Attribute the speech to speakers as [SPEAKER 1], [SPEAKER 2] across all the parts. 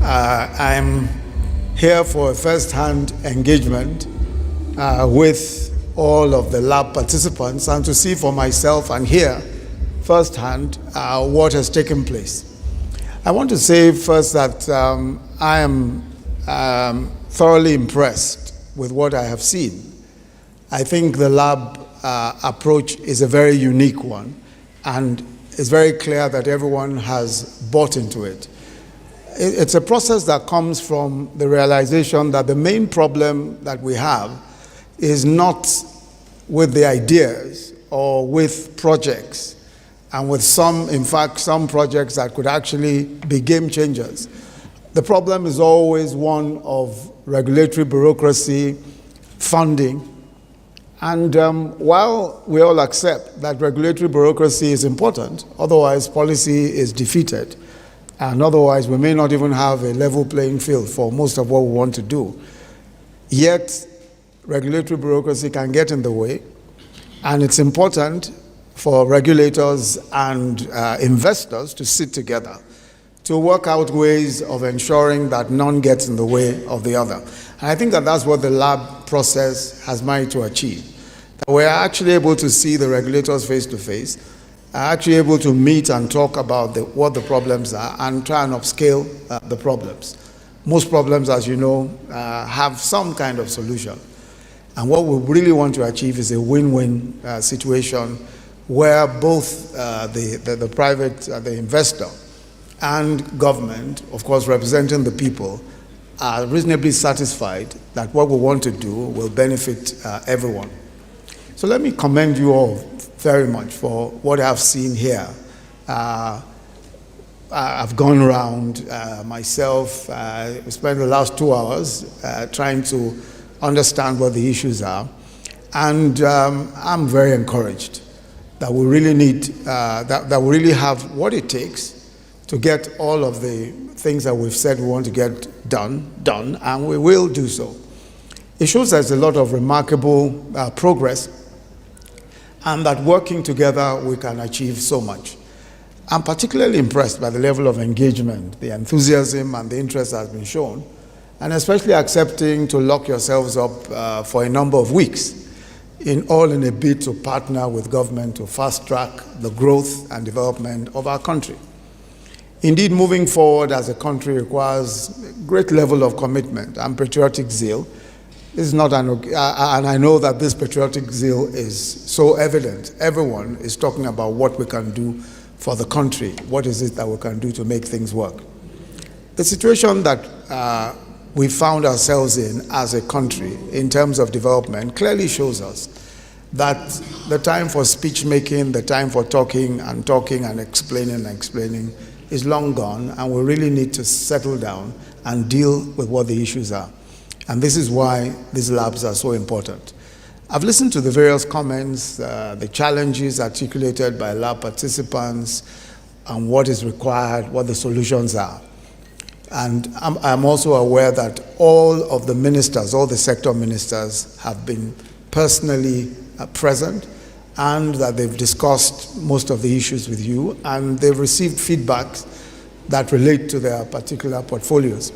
[SPEAKER 1] I'm here for a first-hand engagement with all of the lab participants and to see for myself and hear firsthand what has taken place. I want to say first that I am thoroughly impressed with what I have seen. I think the lab approach is a very unique one, and it's very clear that everyone has bought into it. It's a process that comes from the realization that the main problem that we have is not with the ideas or with projects, and with in fact, some projects that could actually be game changers. The problem is always one of regulatory bureaucracy, funding, and while we all accept that regulatory bureaucracy is important, otherwise policy is defeated, and otherwise we may not even have a level playing field for most of what we want to do. Yet, regulatory bureaucracy can get in the way, and it's important for regulators and investors to sit together to work out ways of ensuring that none gets in the way of the other. And I think that that's what the lab process has managed to achieve. That we're actually able to see the regulators face to face, are actually able to meet and talk about what the problems are and try and upscale the problems. Most problems, as you know, have some kind of solution. And what we really want to achieve is a win-win situation where both the private, the investor, and government, of course representing the people, are reasonably satisfied that what we want to do will benefit everyone. So let me commend you all very much for what I've seen here. I've gone around myself, spent the last 2 hours trying to understand what the issues are, and I'm very encouraged that we really need, that we really have what it takes to get all of the things that we've said we want to get done, and we will do so. It shows there's a lot of remarkable progress, and that working together we can achieve so much. I'm particularly impressed by the level of engagement, the enthusiasm and the interest that has been shown, and especially accepting to lock yourselves up for a number of weeks, in a bid to partner with government to fast-track the growth and development of our country. Indeed, moving forward as a country requires a great level of commitment and patriotic zeal. This is not and I know that this patriotic zeal is so evident. Everyone is talking about what we can do for the country. What is it that we can do to make things work? The situation that we found ourselves in as a country in terms of development clearly shows us that the time for speech making, the time for talking and explaining is long gone, and we really need to settle down and deal with what the issues are. And this is why these labs are so important. I've listened to the various comments, the challenges articulated by lab participants, and what is required, what the solutions are. And I'm also aware that all of the ministers, all the sector ministers have been personally present, and that they've discussed most of the issues with you, and they've received feedbacks that relate to their particular portfolios.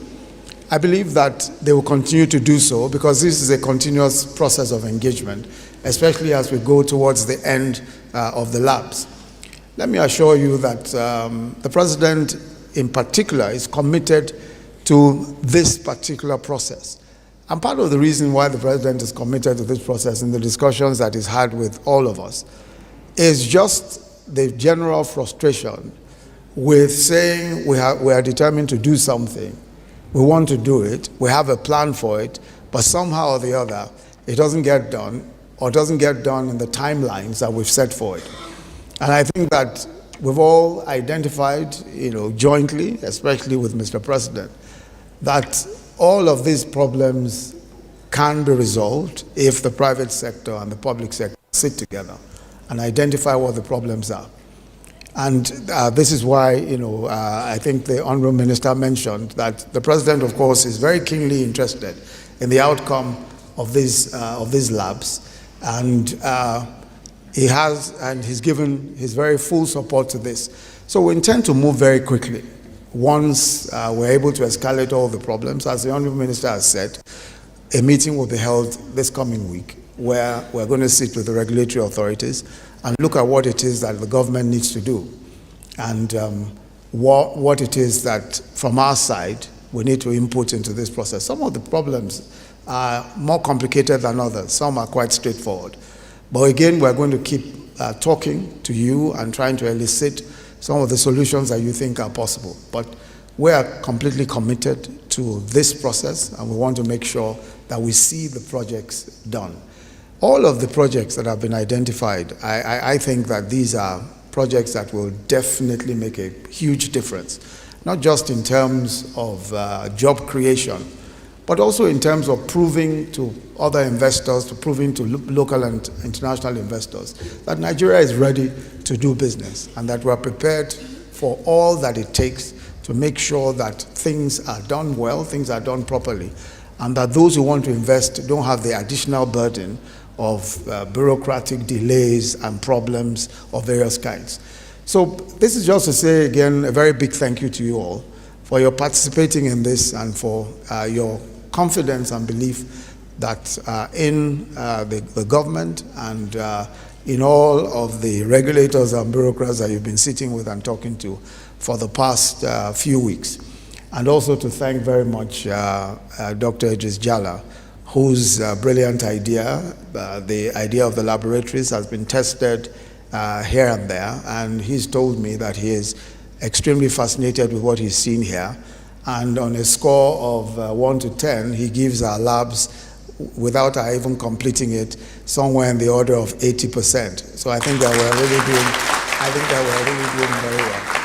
[SPEAKER 1] I believe that they will continue to do so because this is a continuous process of engagement, especially as we go towards the end of the labs. Let me assure you that the President in particular is committed to this particular process. And part of the reason why the President is committed to this process in the discussions that he's had with all of us is just the general frustration with saying we are determined to do something, we want to do it, we have a plan for it, but somehow or the other it doesn't get done, or doesn't get done in the timelines that we've set for it. And I think that we've all identified, jointly, especially with Mr. President, that all of these problems can be resolved if the private sector and the public sector sit together and identify what the problems are. And this is why, I think the Honourable Minister mentioned that the President, of course, is very keenly interested in the outcome of these labs, and he's given his very full support to this. So we intend to move very quickly. once we're able to escalate all the problems, as the Honourable Minister has said, a meeting will be held this coming week where we're going to sit with the regulatory authorities and look at what it is that the government needs to do, and what it is that from our side we need to input into this process. Some of the problems are more complicated than others. Some are quite straightforward. But again, we're going to keep talking to you and trying to elicit some of the solutions that you think are possible. But we are completely committed to this process, and we want to make sure that we see the projects done. All of the projects that have been identified, I think that these are projects that will definitely make a huge difference, not just in terms of job creation, but also in terms of proving to other investors, proving to local and international investors that Nigeria is ready to do business and that we're prepared for all that it takes to make sure that things are done well, things are done properly, and that those who want to invest don't have the additional burden of bureaucratic delays and problems of various kinds. So this is just to say again a very big thank you to you all for your participating in this and for your confidence and belief that in the government and in all of the regulators and bureaucrats that you've been sitting with and talking to for the past few weeks. And also to thank very much Dr. Idris Jala, whose brilliant idea, the idea of the laboratories, has been tested here and there, and he's told me that he is extremely fascinated with what he's seen here. And on a score of 1 to 10, he gives our labs, without our even completing it, somewhere in the order of 80%. So I think that we're really doing very well.